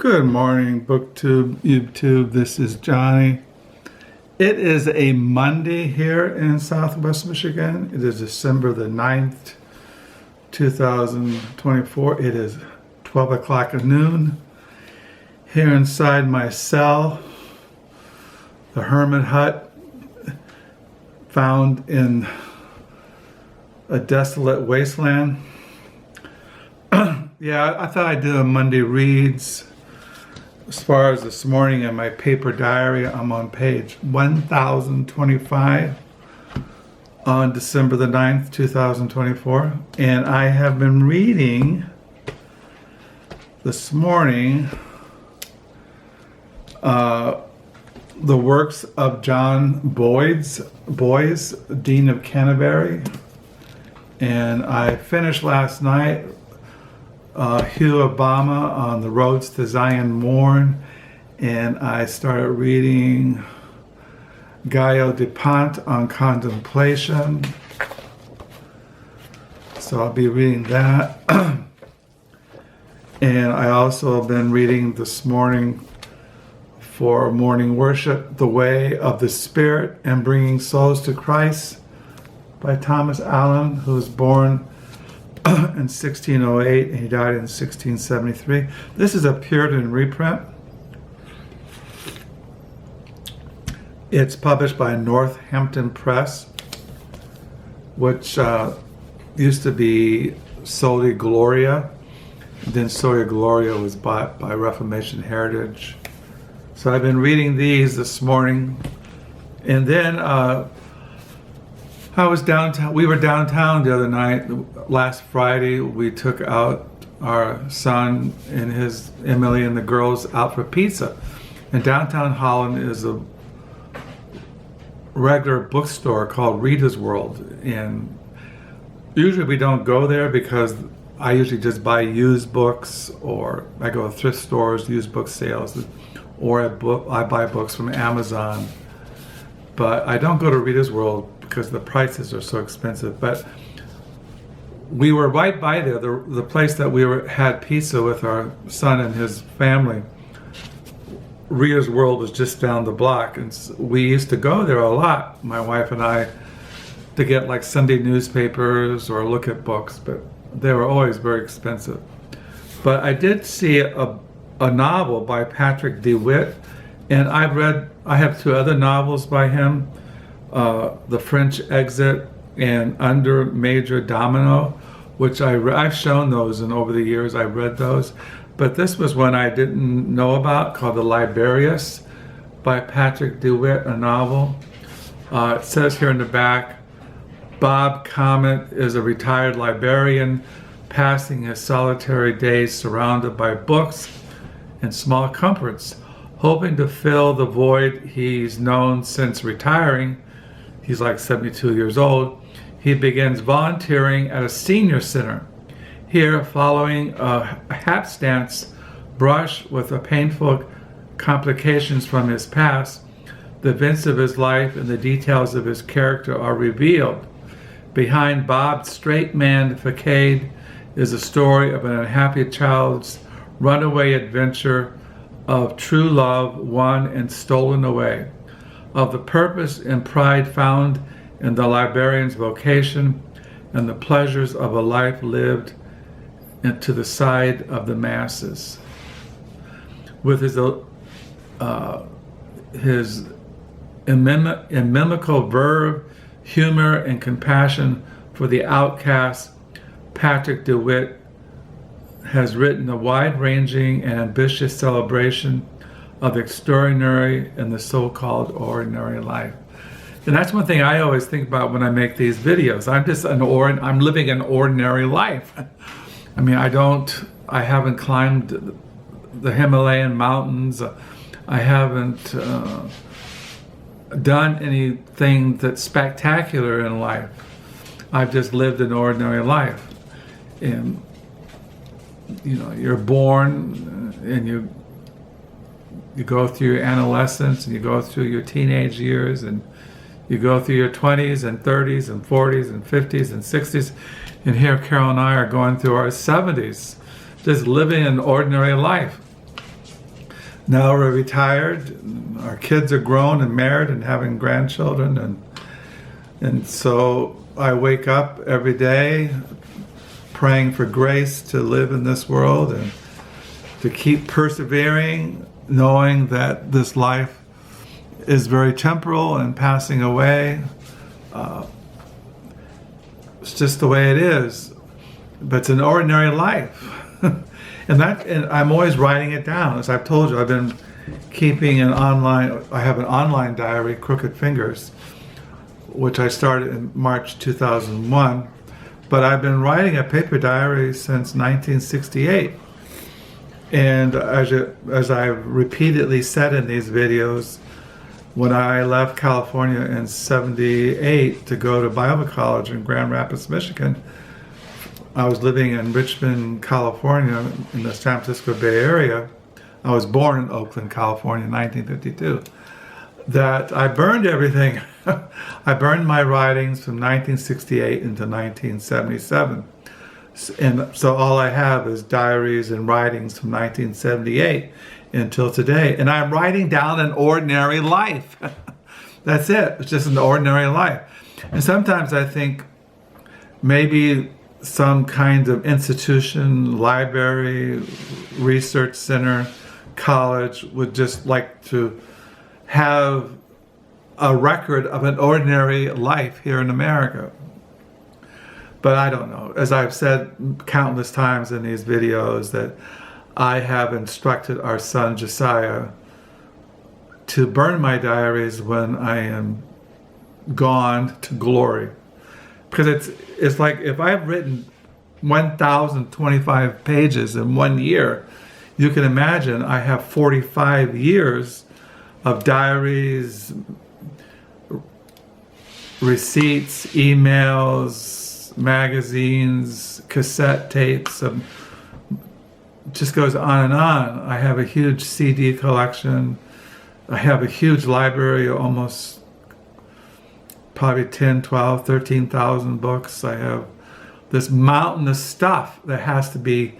Good morning, BookTube, YouTube. This is Johnny. It is a Monday here in Southwest Michigan. It is December the 9th, 2024. It is 12 o'clock at noon. Here inside my cell, the hermit hut found in a desolate wasteland. Yeah, I thought I'd do a Monday reads. As far as this morning in my paper diary, I'm on page 1025 on December the 9th, 2024. And I have been reading this morning the works of John Boyes, Dean of Canterbury. And I finished last night Hugh of Balma on the roads to Zion Morn, and I started reading Guigo de Ponte on contemplation, so I'll be reading that. And I also have been reading this morning for morning worship, The Way of the Spirit and Bringing Souls to Christ by Thomas Allen, who was born in 1608, and he died in 1673. This is a Puritan reprint. It's published by Northampton Press, which used to be Soli Gloria. Then Soli Gloria was bought by Reformation Heritage. So I've been reading these this morning. And then I was downtown. We were downtown the other night. Last Friday, we took out our son and his Emily and the girls out for pizza. And downtown Holland is a regular bookstore called Reader's World. And usually we don't go there because I usually just buy used books, or I go to thrift stores, used book sales, or I buy books from Amazon. But I don't go to Reader's World because the prices are so expensive. But we were right by there, the place that had pizza with our son and his family. Reader's World was just down the block, and we used to go there a lot, my wife and I, to get like Sunday newspapers or look at books, but they were always very expensive. But I did see a novel by Patrick DeWitt, and I have two other novels by him, The French Exit and Under Major Domino, which I've shown those, and over the years I've read those. But this was one I didn't know about, called The Librarianist by Patrick DeWitt, a novel. It says here in the back, Bob Comet is a retired librarian passing his solitary days surrounded by books and small comforts, hoping to fill the void he's known since retiring. He's like 72 years old. He begins volunteering at a senior center. Here, following a hapstance brush with the painful complications from his past, the events of his life and the details of his character are revealed. Behind Bob's straight-man facade is a story of an unhappy child's runaway adventure, of true love won and stolen away, of the purpose and pride found in the librarian's vocation, and the pleasures of a life lived into the side of the masses. With his inimical verve, humor, and compassion for the outcast, Patrick DeWitt has written a wide-ranging and ambitious celebration of the extraordinary and the so-called ordinary life. And that's one thing I always think about when I make these videos. I'm living an ordinary life. I mean, I haven't climbed the Himalayan mountains. I haven't done anything that's spectacular in life. I've just lived an ordinary life. And you know, you're born and you go through your adolescence, and you go through your teenage years, and you go through your 20s and 30s and 40s and 50s and 60s. And here Carol and I are going through our 70s, just living an ordinary life. Now we're retired. Our kids are grown and married and having grandchildren, and so I wake up every day praying for grace to live in this world and to keep persevering, knowing that this life is very temporal and passing away. It's just the way it is. But it's an ordinary life. And I'm always writing it down. As I've told you, I've been keeping I have an online diary, Crooked Fingers, which I started in March 2001. But I've been writing a paper diary since 1968. And as I've repeatedly said in these videos, when I left California in '78 to go to Bible college in Grand Rapids, Michigan, I was living in Richmond, California, in the San Francisco Bay Area. I was born in Oakland, California, in 1952. That I burned everything. I burned my writings from 1968 into 1977. And so all I have is diaries and writings from 1978 until today. And I'm writing down an ordinary life. That's it. It's just an ordinary life. And sometimes I think maybe some kind of institution, library, research center, college would just like to have a record of an ordinary life here in America. But I don't know. As I've said countless times in these videos, that I have instructed our son Josiah to burn my diaries when I am gone to glory. Because it's like if I've written 1,025 pages in 1 year, you can imagine I have 45 years of diaries, receipts, emails, magazines, cassette tapes, just goes on and on. I have a huge CD collection. I have a huge library, almost probably 10, 12, 13,000 books. I have this mountain of stuff that has to be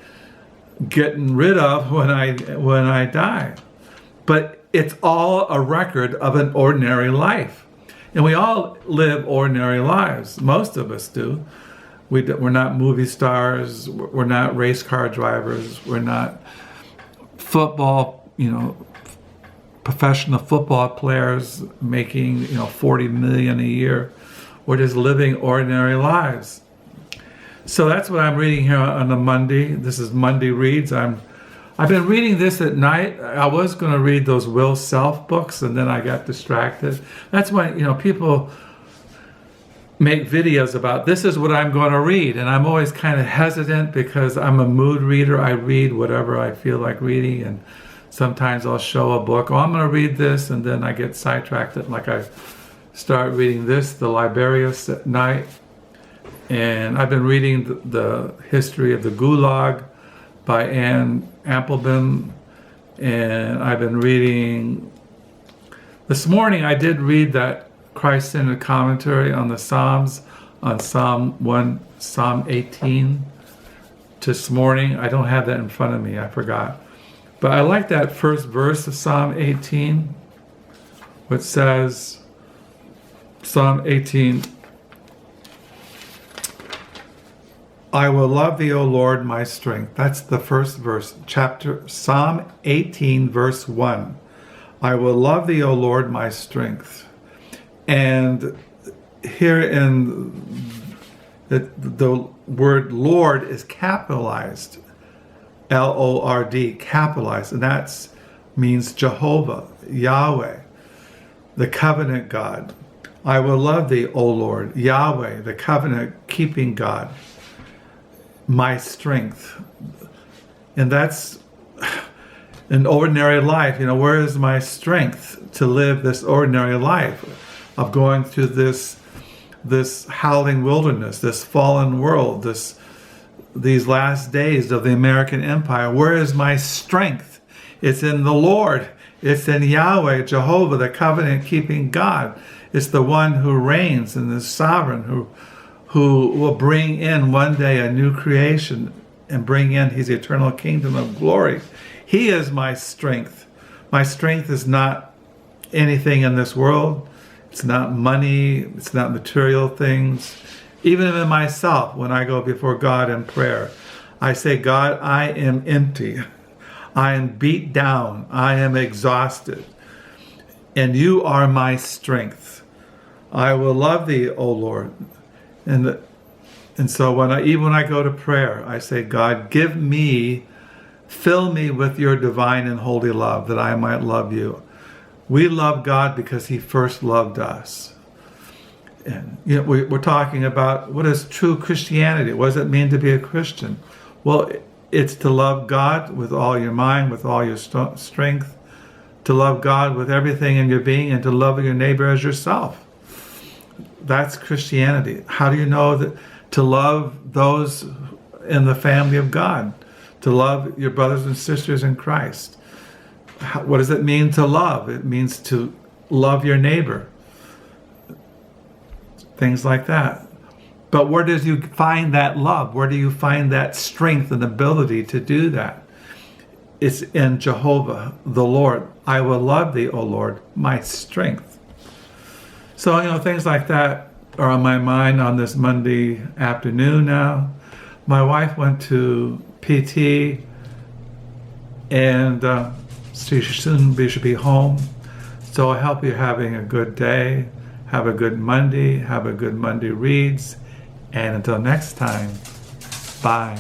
getting rid of when I die. But it's all a record of an ordinary life. And we all live ordinary lives. Most of us do. We're not movie stars. We're not race car drivers. We're not football, professional football players making, 40 million a year. We're just living ordinary lives. So that's what I'm reading here on a Monday. This is Monday Reads. I've been reading this at night. I was going to read those Will Self books, and then I got distracted. That's why, people make videos about this is what I'm going to read, and I'm always kind of hesitant because I'm a mood reader. I read whatever I feel like reading, and sometimes I'll show a book. Oh, I'm going to read this, and then I get sidetracked. Like I start reading this, The Librarianist, at night, and I've been reading the history of the Gulag by Applebaum, and I've been reading. This morning I did read that Christ-centered commentary on the Psalms, on Psalm 18 this morning. I don't have that in front of me, I forgot. But I like that first verse of Psalm 18, which says, Psalm 18, I will love thee, O Lord, my strength. That's the first verse, Psalm 18, verse 1. I will love thee, O Lord, my strength. And here in the word Lord is capitalized, L-O-R-D, capitalized, and that means Jehovah, Yahweh, the covenant God. I will love thee, O Lord, Yahweh, the covenant-keeping God, my strength. And that's an ordinary life. Where is my strength to live this ordinary life of going through this howling wilderness, this fallen world, these last days of the American Empire? Where is my strength? It's in the Lord. It's in Yahweh, Jehovah, the covenant-keeping God. It's the one who reigns and is sovereign, who will bring in one day a new creation and bring in his eternal kingdom of glory. He is my strength. My strength is not anything in this world. It's not money. It's not material things. Even in myself, when I go before God in prayer, I say, God, I am empty. I am beat down. I am exhausted. And you are my strength. I will love thee, O Lord. And so even when I go to prayer, I say, God, fill me with your divine and holy love, that I might love you. We love God because he first loved us. And we're talking about what is true Christianity. What does it mean to be a Christian? Well, it's to love God with all your mind, with all your strength, to love God with everything in your being, and to love your neighbor as yourself. That's Christianity. How do you know that to love those in the family of God, to love your brothers and sisters in Christ? What does it mean to love? It means to love your neighbor. Things like that. But where do you find that love? Where do you find that strength and ability to do that? It's in Jehovah, the Lord. I will love thee, O Lord, my strength. So, things like that are on my mind on this Monday afternoon now. My wife went to PT, and she should be home. So I hope you're having a good day. Have a good Monday. Have a good Monday reads. And until next time, bye.